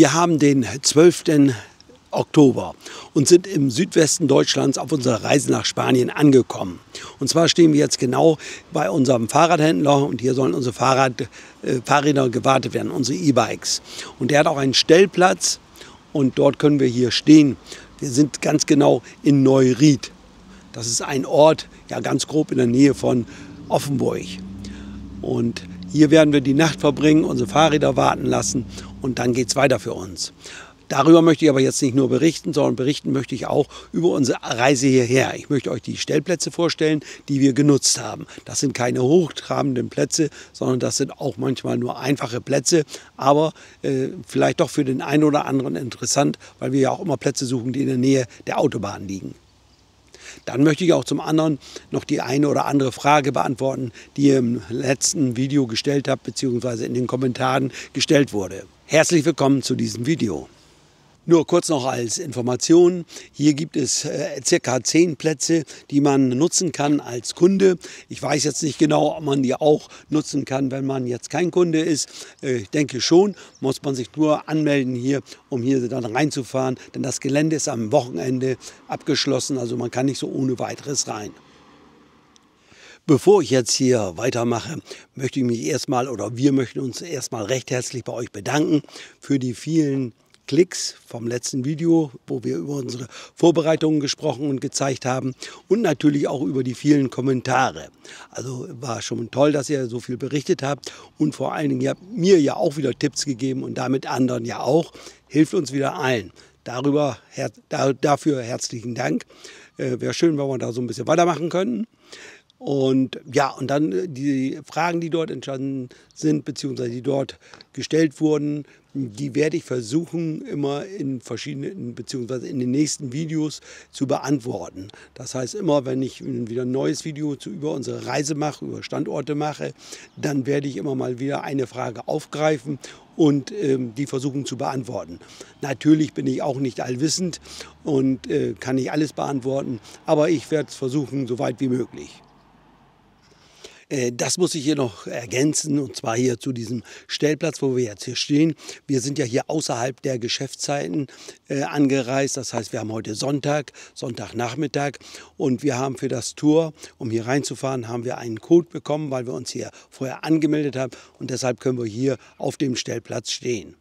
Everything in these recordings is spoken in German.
Wir haben den 12. Oktober und sind im Südwesten Deutschlands auf unserer Reise nach Spanien angekommen. Und zwar stehen wir jetzt genau bei unserem Fahrradhändler und hier sollen unsere Fahrräder gewartet werden, unsere E-Bikes. Und der hat auch einen Stellplatz und dort können wir hier stehen. Wir sind ganz genau in Neuried. Das ist ein Ort, ja ganz grob in der Nähe von Offenburg. Und hier werden wir die Nacht verbringen, unsere Fahrräder warten lassen und dann geht es weiter für uns. Darüber möchte ich aber jetzt nicht nur berichten, sondern berichten möchte ich auch über unsere Reise hierher. Ich möchte euch die Stellplätze vorstellen, die wir genutzt haben. Das sind keine hochtrabenden Plätze, sondern das sind auch manchmal nur einfache Plätze, aber vielleicht doch für den einen oder anderen interessant, weil wir ja auch immer Plätze suchen, die in der Nähe der Autobahn liegen. Dann möchte ich auch zum anderen noch die eine oder andere Frage beantworten, die ihr im letzten Video gestellt habt, beziehungsweise in den Kommentaren gestellt wurde. Herzlich willkommen zu diesem Video. Nur kurz noch als Information, hier gibt es ca. 10 Plätze, die man nutzen kann als Kunde. Ich weiß jetzt nicht genau, ob man die auch nutzen kann, wenn man jetzt kein Kunde ist. Ich denke schon, muss man sich nur anmelden hier, um hier dann reinzufahren. Denn das Gelände ist am Wochenende abgeschlossen, also man kann nicht so ohne weiteres rein. Bevor ich jetzt hier weitermache, möchte ich mich erstmal oder wir möchten uns erstmal recht herzlich bei euch bedanken für die vielen Klicks vom letzten Video, wo wir über unsere Vorbereitungen gesprochen und gezeigt haben und natürlich auch über die vielen Kommentare. Also war schon toll, dass ihr so viel berichtet habt und vor allen Dingen, ihr habt mir ja auch wieder Tipps gegeben und damit anderen ja auch. Hilft uns wieder allen. Dafür herzlichen Dank. Wäre schön, wenn wir da so ein bisschen weitermachen könnten. Und ja, und dann die Fragen, die dort entstanden sind, beziehungsweise die dort gestellt wurden, die werde ich versuchen, immer in verschiedenen, beziehungsweise in den nächsten Videos zu beantworten. Das heißt, immer wenn ich wieder ein neues Video über unsere Reise mache, über Standorte mache, dann werde ich immer mal wieder eine Frage aufgreifen und die versuchen zu beantworten. Natürlich bin ich auch nicht allwissend und kann nicht alles beantworten, aber ich werde es versuchen, so weit wie möglich. Das muss ich hier noch ergänzen, und zwar hier zu diesem Stellplatz, wo wir jetzt hier stehen. Wir sind ja hier außerhalb der Geschäftszeiten angereist. Das heißt, wir haben heute Sonntagnachmittag, und wir haben für das Tor, um hier reinzufahren, haben wir einen Code bekommen, weil wir uns hier vorher angemeldet haben, und deshalb können wir hier auf dem Stellplatz stehen.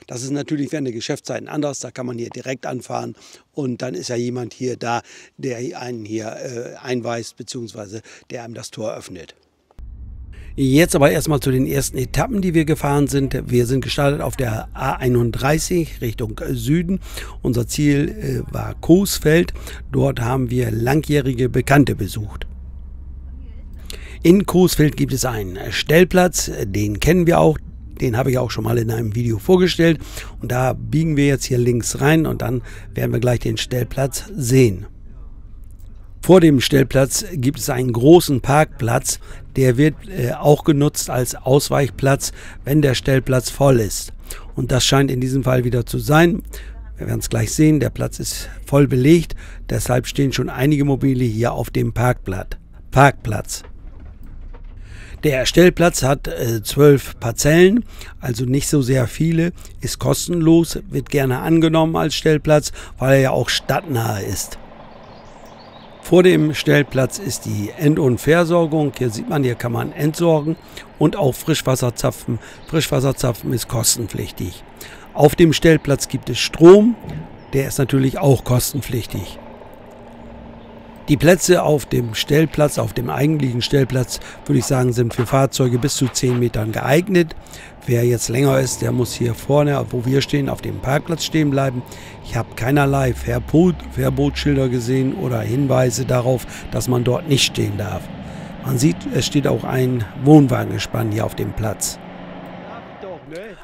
Das ist natürlich während der Geschäftszeiten anders, da kann man hier direkt anfahren und dann ist ja jemand hier da, der einen hier einweist bzw. der einem das Tor öffnet. Jetzt aber erstmal zu den ersten Etappen, die wir gefahren sind. Wir sind gestartet auf der A31 Richtung Süden. Unser Ziel war Coesfeld. Dort haben wir langjährige Bekannte besucht. In Coesfeld gibt es einen Stellplatz, den kennen wir auch. Den habe ich auch schon mal in einem Video vorgestellt, und da biegen wir jetzt hier links rein und dann werden wir gleich den Stellplatz sehen. Vor dem Stellplatz gibt es einen großen Parkplatz, der wird auch genutzt als Ausweichplatz, wenn der Stellplatz voll ist. Und das scheint in diesem Fall wieder zu sein. Wir werden es gleich sehen, der Platz ist voll belegt, deshalb stehen schon einige Mobile hier auf dem Parkplatz. Der Stellplatz hat 12 Parzellen, also nicht so sehr viele, ist kostenlos, wird gerne angenommen als Stellplatz, weil er ja auch stadtnah ist. Vor dem Stellplatz ist die End- und Versorgung. Hier sieht man, hier kann man entsorgen und auch Frischwasserzapfen. Frischwasserzapfen ist kostenpflichtig. Auf dem Stellplatz gibt es Strom, der ist natürlich auch kostenpflichtig. Die Plätze auf dem Stellplatz, auf dem eigentlichen Stellplatz, würde ich sagen, sind für Fahrzeuge bis zu 10 Metern geeignet. Wer jetzt länger ist, der muss hier vorne, wo wir stehen, auf dem Parkplatz stehen bleiben. Ich habe keinerlei Verbotsschilder gesehen oder Hinweise darauf, dass man dort nicht stehen darf. Man sieht, es steht auch ein Wohnwagengespann hier auf dem Platz.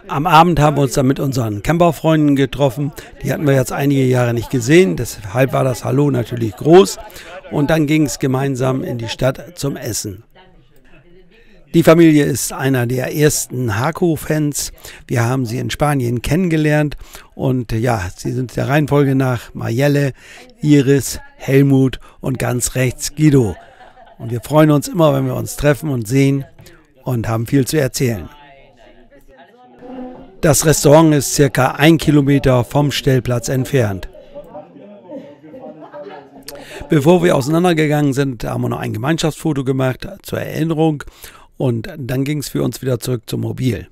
Am Abend haben wir uns dann mit unseren Camperfreunden getroffen. Die hatten wir jetzt einige Jahre nicht gesehen, deshalb war das Hallo natürlich groß. Und dann ging es gemeinsam in die Stadt zum Essen. Die Familie ist einer der ersten Haco-Fans. Wir haben sie in Spanien kennengelernt. Und ja, sie sind der Reihenfolge nach Marielle, Iris, Helmut und ganz rechts Guido. Und wir freuen uns immer, wenn wir uns treffen und sehen, und haben viel zu erzählen. Das Restaurant ist circa 1 Kilometer vom Stellplatz entfernt. Bevor wir auseinandergegangen sind, haben wir noch ein Gemeinschaftsfoto gemacht zur Erinnerung und dann ging es für uns wieder zurück zum Mobil.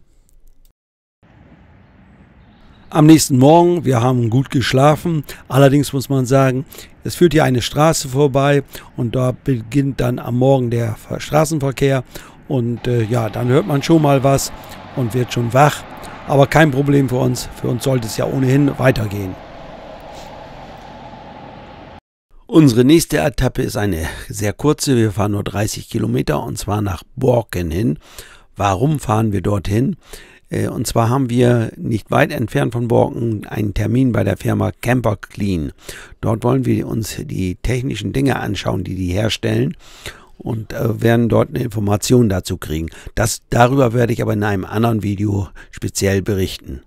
Am nächsten Morgen, wir haben gut geschlafen, allerdings muss man sagen, es führt hier eine Straße vorbei und da beginnt dann am Morgen der Straßenverkehr und ja, dann hört man schon mal was und wird schon wach, aber kein Problem für uns sollte es ja ohnehin weitergehen. Unsere nächste Etappe ist eine sehr kurze, wir fahren nur 30 Kilometer und zwar nach Borken hin. Warum fahren wir dorthin? Und zwar haben wir nicht weit entfernt von Borken einen Termin bei der Firma Camper Clean. Dort wollen wir uns die technischen Dinge anschauen, die herstellen und werden dort eine Information dazu kriegen. Darüber werde ich aber in einem anderen Video speziell berichten.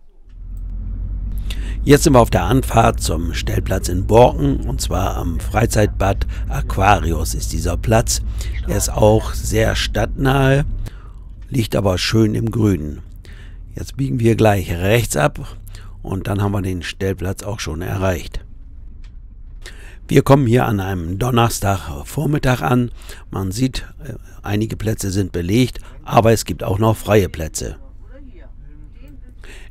Jetzt sind wir auf der Anfahrt zum Stellplatz in Borken und zwar am Freizeitbad Aquarius ist dieser Platz. Er ist auch sehr stadtnahe, liegt aber schön im Grünen. Jetzt biegen wir gleich rechts ab und dann haben wir den Stellplatz auch schon erreicht. Wir kommen hier an einem Donnerstagvormittag an. Man sieht, einige Plätze sind belegt, aber es gibt auch noch freie Plätze.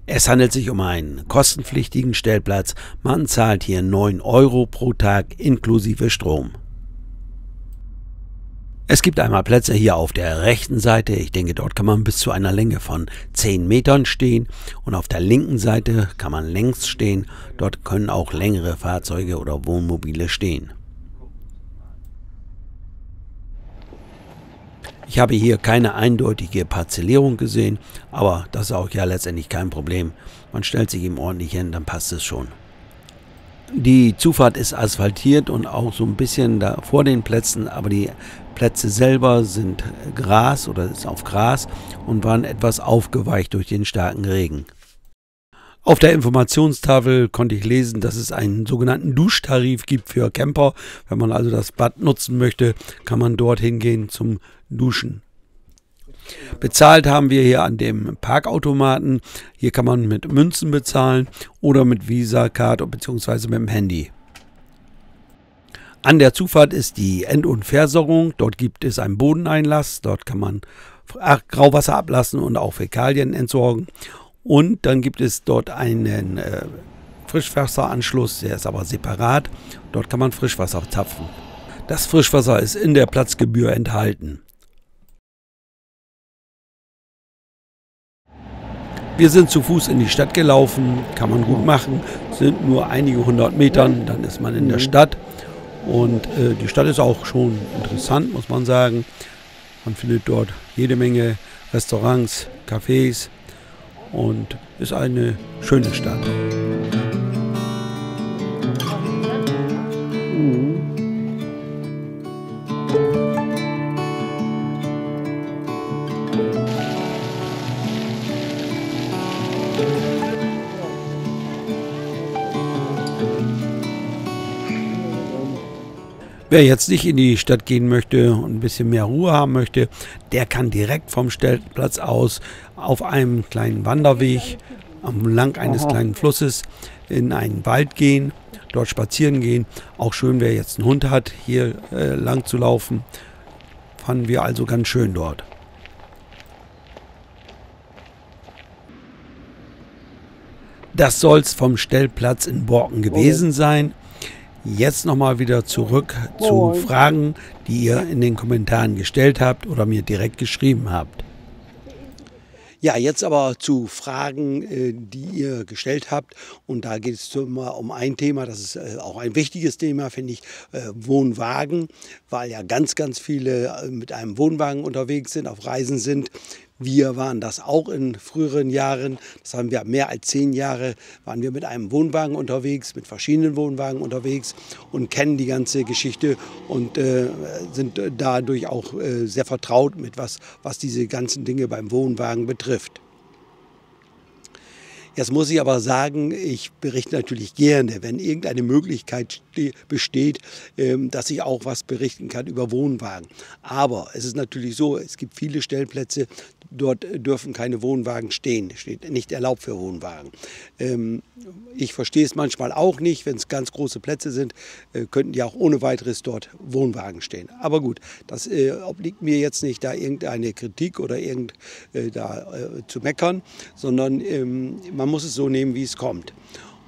Es handelt sich um einen kostenpflichtigen Stellplatz. Man zahlt hier 9 € pro Tag inklusive Strom. Es gibt einmal Plätze hier auf der rechten Seite. Ich denke, dort kann man bis zu einer Länge von 10 Metern stehen. Und auf der linken Seite kann man längs stehen. Dort können auch längere Fahrzeuge oder Wohnmobile stehen. Ich habe hier keine eindeutige Parzellierung gesehen, aber das ist auch ja letztendlich kein Problem. Man stellt sich ihm ordentlich hin, dann passt es schon. Die Zufahrt ist asphaltiert und auch so ein bisschen da vor den Plätzen, aber die Plätze selber sind Gras oder ist auf Gras und waren etwas aufgeweicht durch den starken Regen. Auf der Informationstafel konnte ich lesen, dass es einen sogenannten Duschtarif gibt für Camper. Wenn man also das Bad nutzen möchte, kann man dorthin gehen zum Duschen. Bezahlt haben wir hier an dem Parkautomaten. Hier kann man mit Münzen bezahlen oder mit Visa-Card bzw. mit dem Handy. An der Zufahrt ist die End- und Versorgung. Dort gibt es einen Bodeneinlass. Dort kann man Grauwasser ablassen und auch Fäkalien entsorgen. Und dann gibt es dort einen Frischwasseranschluss, der ist aber separat. Dort kann man Frischwasser zapfen. Das Frischwasser ist in der Platzgebühr enthalten. Wir sind zu Fuß in die Stadt gelaufen, kann man gut machen, sind nur einige 100 Metern, dann ist man in der Stadt. Und die Stadt ist auch schon interessant, muss man sagen. Man findet dort jede Menge Restaurants, Cafés und ist eine schöne Stadt. Wer jetzt nicht in die Stadt gehen möchte und ein bisschen mehr Ruhe haben möchte, der kann direkt vom Stellplatz aus auf einem kleinen Wanderweg entlang eines kleinen Flusses in einen Wald gehen, dort spazieren gehen. Auch schön, wer jetzt einen Hund hat, hier lang zu laufen, fanden wir also ganz schön dort. Das soll es vom Stellplatz in Borken gewesen sein. Jetzt nochmal wieder zurück zu Fragen, die ihr in den Kommentaren gestellt habt oder mir direkt geschrieben habt. Ja, jetzt aber zu Fragen, die ihr gestellt habt. Und da geht es immer um ein Thema, das ist auch ein wichtiges Thema, finde ich, Wohnwagen, weil ja ganz, ganz viele mit einem Wohnwagen unterwegs sind, auf Reisen sind. Wir waren das auch in früheren Jahren, das haben wir mehr als 10 Jahre, waren wir mit einem Wohnwagen unterwegs, mit verschiedenen Wohnwagen unterwegs und kennen die ganze Geschichte und sind dadurch auch sehr vertraut mit was diese ganzen Dinge beim Wohnwagen betrifft. Jetzt muss ich aber sagen, ich berichte natürlich gerne, wenn irgendeine Möglichkeit besteht, dass ich auch was berichten kann über Wohnwagen. Aber es ist natürlich so, es gibt viele Stellplätze, dort dürfen keine Wohnwagen stehen, steht nicht erlaubt für Wohnwagen. Ich verstehe es manchmal auch nicht, wenn es ganz große Plätze sind, könnten ja auch ohne weiteres dort Wohnwagen stehen. Aber gut, das obliegt mir jetzt nicht, da irgendeine Kritik oder zu meckern, sondern man muss es so nehmen, wie es kommt.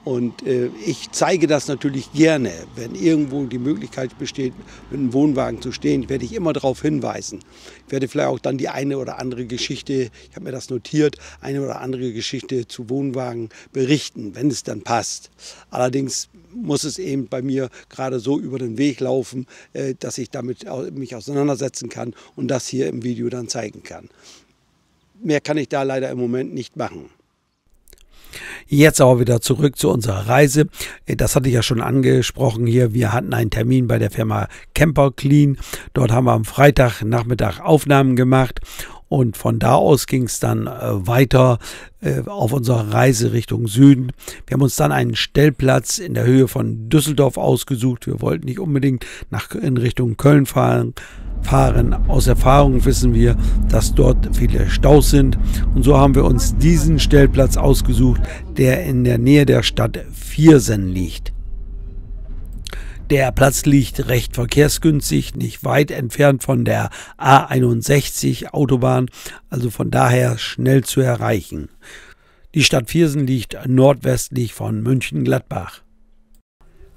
Und ich zeige das natürlich gerne, wenn irgendwo die Möglichkeit besteht, mit einem Wohnwagen zu stehen, werde ich immer darauf hinweisen. Ich werde vielleicht auch dann die eine oder andere Geschichte, ich habe mir das notiert, eine oder andere Geschichte zu Wohnwagen berichten, wenn es dann passt. Allerdings muss es eben bei mir gerade so über den Weg laufen, dass ich damit mich auseinandersetzen kann und das hier im Video dann zeigen kann. Mehr kann ich da leider im Moment nicht machen. Jetzt aber wieder zurück zu unserer Reise. Das hatte ich ja schon angesprochen hier. Wir hatten einen Termin bei der Firma Camper Clean. Dort haben wir am Freitagnachmittag Aufnahmen gemacht. Und von da aus ging es dann weiter auf unserer Reise Richtung Süden. Wir haben uns dann einen Stellplatz in der Höhe von Düsseldorf ausgesucht. Wir wollten nicht unbedingt in Richtung Köln fahren. Aus Erfahrung wissen wir, dass dort viele Staus sind. Und so haben wir uns diesen Stellplatz ausgesucht, der in der Nähe der Stadt Viersen liegt. Der Platz liegt recht verkehrsgünstig, nicht weit entfernt von der A61 Autobahn, also von daher schnell zu erreichen. Die Stadt Viersen liegt nordwestlich von Mönchengladbach.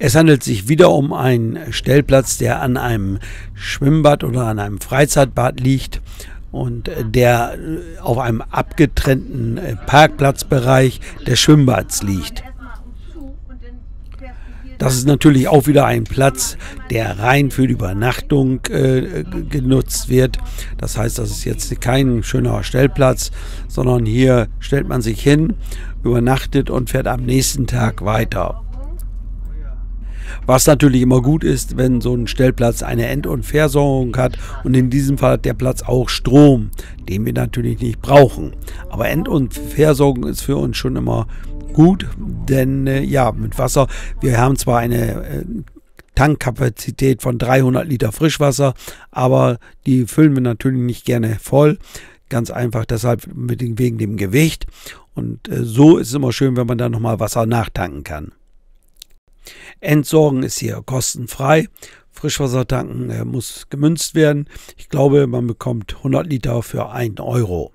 Es handelt sich wieder um einen Stellplatz, der an einem Schwimmbad oder an einem Freizeitbad liegt und der auf einem abgetrennten Parkplatzbereich des Schwimmbads liegt. Das ist natürlich auch wieder ein Platz, der rein für die Übernachtung genutzt wird. Das heißt, das ist jetzt kein schöner Stellplatz, sondern hier stellt man sich hin, übernachtet und fährt am nächsten Tag weiter. Was natürlich immer gut ist, wenn so ein Stellplatz eine End- und Versorgung hat, und in diesem Fall hat der Platz auch Strom, den wir natürlich nicht brauchen. Aber End- und Versorgung ist für uns schon immer gut, denn ja, mit Wasser, wir haben zwar eine Tankkapazität von 300 Liter Frischwasser, aber die füllen wir natürlich nicht gerne voll, ganz einfach deshalb wegen dem Gewicht, und so ist es immer schön, wenn man da nochmal Wasser nachtanken kann. Entsorgen ist hier kostenfrei. Frischwasser tanken muss gemünzt werden. Ich glaube, man bekommt 100 Liter für 1 Euro.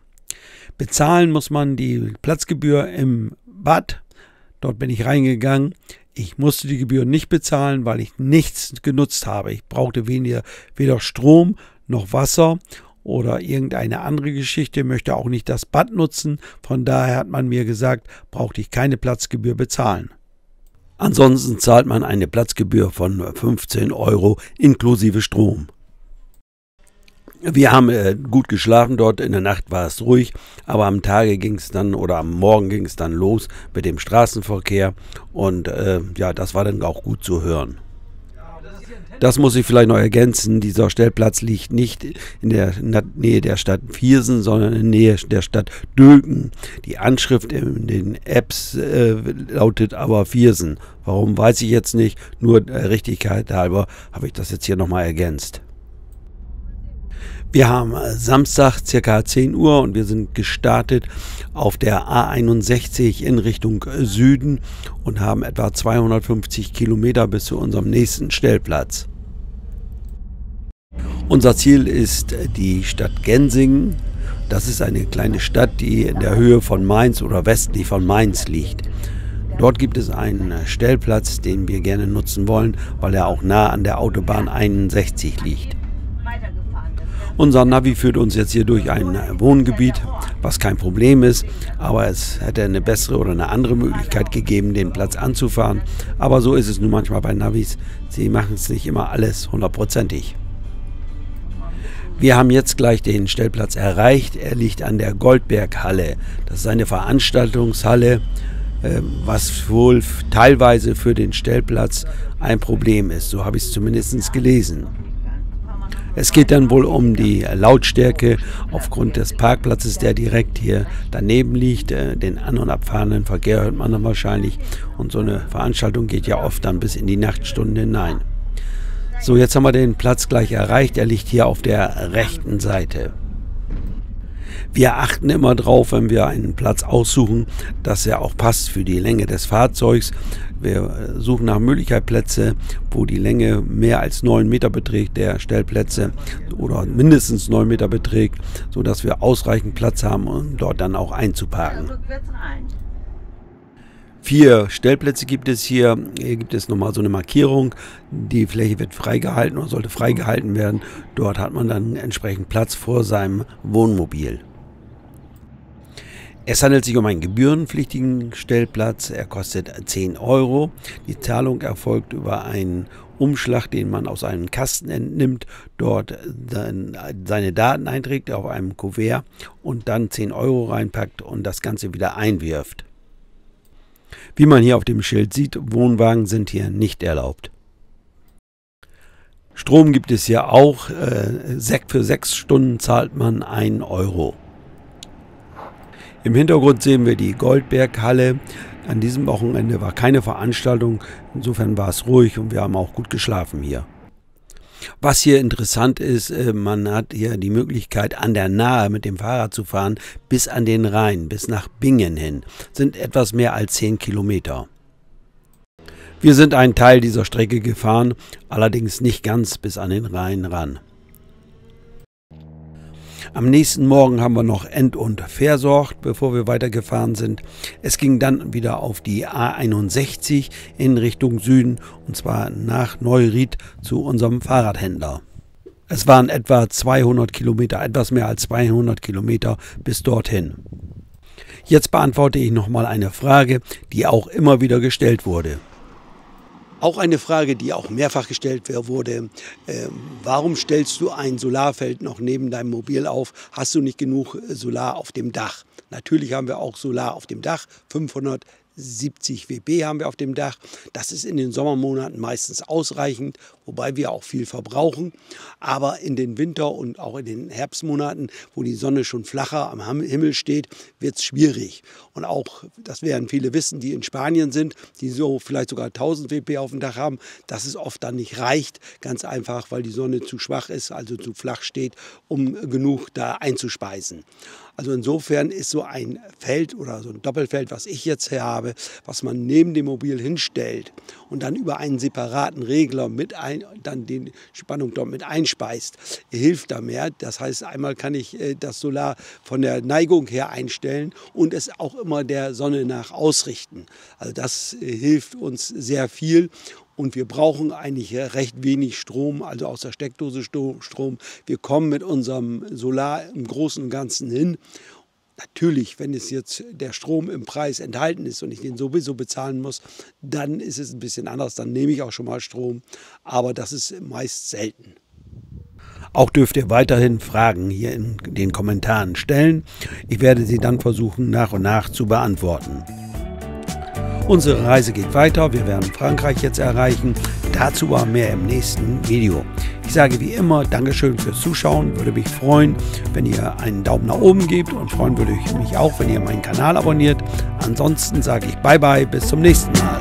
Bezahlen muss man die Platzgebühr im Bad. Dort bin ich reingegangen. Ich musste die Gebühr nicht bezahlen, weil ich nichts genutzt habe. Ich brauchte weder Strom noch Wasser oder irgendeine andere Geschichte. Möchte auch nicht das Bad nutzen. Von daher hat man mir gesagt, brauchte ich keine Platzgebühr bezahlen. Ansonsten zahlt man eine Platzgebühr von 15 Euro inklusive Strom. Wir haben gut geschlafen dort, in der Nacht war es ruhig, aber am Morgen ging es dann los mit dem Straßenverkehr, und ja, das war dann auch gut zu hören. Das muss ich vielleicht noch ergänzen, dieser Stellplatz liegt nicht in der Nähe der Stadt Viersen, sondern in der Nähe der Stadt Dülken. Die Anschrift in den Apps lautet aber Viersen. Warum, weiß ich jetzt nicht, nur der Richtigkeit halber habe ich das jetzt hier nochmal ergänzt. Wir haben Samstag ca. 10 Uhr und wir sind gestartet auf der A61 in Richtung Süden und haben etwa 250 Kilometer bis zu unserem nächsten Stellplatz. Unser Ziel ist die Stadt Gensingen. Das ist eine kleine Stadt, die in der Höhe von Mainz oder westlich von Mainz liegt. Dort gibt es einen Stellplatz, den wir gerne nutzen wollen, weil er auch nah an der Autobahn 61 liegt. Unser Navi führt uns jetzt hier durch ein Wohngebiet, was kein Problem ist, aber es hätte eine bessere oder eine andere Möglichkeit gegeben, den Platz anzufahren. Aber so ist es nun manchmal bei Navis, sie machen es nicht immer alles hundertprozentig. Wir haben jetzt gleich den Stellplatz erreicht, er liegt an der Goldberghalle. Das ist eine Veranstaltungshalle, was wohl teilweise für den Stellplatz ein Problem ist, so habe ich es zumindest gelesen. Es geht dann wohl um die Lautstärke aufgrund des Parkplatzes, der direkt hier daneben liegt. Den an- und abfahrenden Verkehr hört man dann wahrscheinlich. Und so eine Veranstaltung geht ja oft dann bis in die Nachtstunden hinein. So, jetzt haben wir den Platz gleich erreicht. Er liegt hier auf der rechten Seite. Wir achten immer drauf, wenn wir einen Platz aussuchen, dass er auch passt für die Länge des Fahrzeugs. Wir suchen nach Möglichkeit Plätze, wo die Länge mehr als 9 Meter beträgt, der Stellplätze, oder mindestens 9 Meter beträgt, sodass wir ausreichend Platz haben, um dort dann auch einzuparken. 4 Stellplätze gibt es hier. Hier gibt es nochmal so eine Markierung. Die Fläche wird freigehalten oder sollte freigehalten werden. Dort hat man dann entsprechend Platz vor seinem Wohnmobil. Es handelt sich um einen gebührenpflichtigen Stellplatz. Er kostet 10 Euro. Die Zahlung erfolgt über einen Umschlag, den man aus einem Kasten entnimmt, dort dann seine Daten einträgt auf einem Kuvert und dann 10 Euro reinpackt und das Ganze wieder einwirft. Wie man hier auf dem Schild sieht, Wohnwagen sind hier nicht erlaubt. Strom gibt es hier auch. Für 6 Stunden zahlt man 1 Euro. Im Hintergrund sehen wir die Goldberghalle. An diesem Wochenende war keine Veranstaltung, insofern war es ruhig und wir haben auch gut geschlafen hier. Was hier interessant ist, man hat hier die Möglichkeit, an der Nahe mit dem Fahrrad zu fahren, bis an den Rhein, bis nach Bingen hin. Sind etwas mehr als 10 Kilometer. Wir sind einen Teil dieser Strecke gefahren, allerdings nicht ganz bis an den Rhein ran. Am nächsten Morgen haben wir noch End- und versorgt, bevor wir weitergefahren sind. Es ging dann wieder auf die A61 in Richtung Süden, und zwar nach Neuried zu unserem Fahrradhändler. Es waren etwa 200 Kilometer, etwas mehr als 200 Kilometer bis dorthin. Jetzt beantworte ich nochmal eine Frage, die auch immer wieder gestellt wurde. Auch eine Frage, die auch mehrfach gestellt wurde, warum stellst du ein Solarfeld noch neben deinem Mobil auf? Hast du nicht genug Solar auf dem Dach? Natürlich haben wir auch Solar auf dem Dach, 570 WP haben wir auf dem Dach. Das ist in den Sommermonaten meistens ausreichend, wobei wir auch viel verbrauchen. Aber in den Winter- und auch in den Herbstmonaten, wo die Sonne schon flacher am Himmel steht, wird es schwierig. Und auch, das werden viele wissen, die in Spanien sind, die so vielleicht sogar 1000 WP auf dem Dach haben, dass es oft dann nicht reicht. Ganz einfach, weil die Sonne zu schwach ist, also zu flach steht, um genug da einzuspeisen. Also insofern ist so ein Feld oder so ein Doppelfeld, was ich jetzt hier habe, was man neben dem Mobil hinstellt und dann über einen separaten Regler dann die Spannung dort mit einspeist, hilft da mehr. Das heißt, einmal kann ich das Solar von der Neigung her einstellen und es auch immer der Sonne nach ausrichten. Also das hilft uns sehr viel. Und wir brauchen eigentlich recht wenig Strom, also aus der Steckdose Strom. Wir kommen mit unserem Solar im Großen und Ganzen hin. Natürlich, wenn es jetzt der Strom im Preis enthalten ist und ich den sowieso bezahlen muss, dann ist es ein bisschen anders. Dann nehme ich auch schon mal Strom, aber das ist meist selten. Auch dürft ihr weiterhin Fragen hier in den Kommentaren stellen. Ich werde sie dann versuchen, nach und nach zu beantworten. Unsere Reise geht weiter, wir werden Frankreich jetzt erreichen, dazu aber mehr im nächsten Video. Ich sage wie immer, Dankeschön fürs Zuschauen, würde mich freuen, wenn ihr einen Daumen nach oben gebt und freuen würde ich mich auch, wenn ihr meinen Kanal abonniert. Ansonsten sage ich Bye Bye, bis zum nächsten Mal.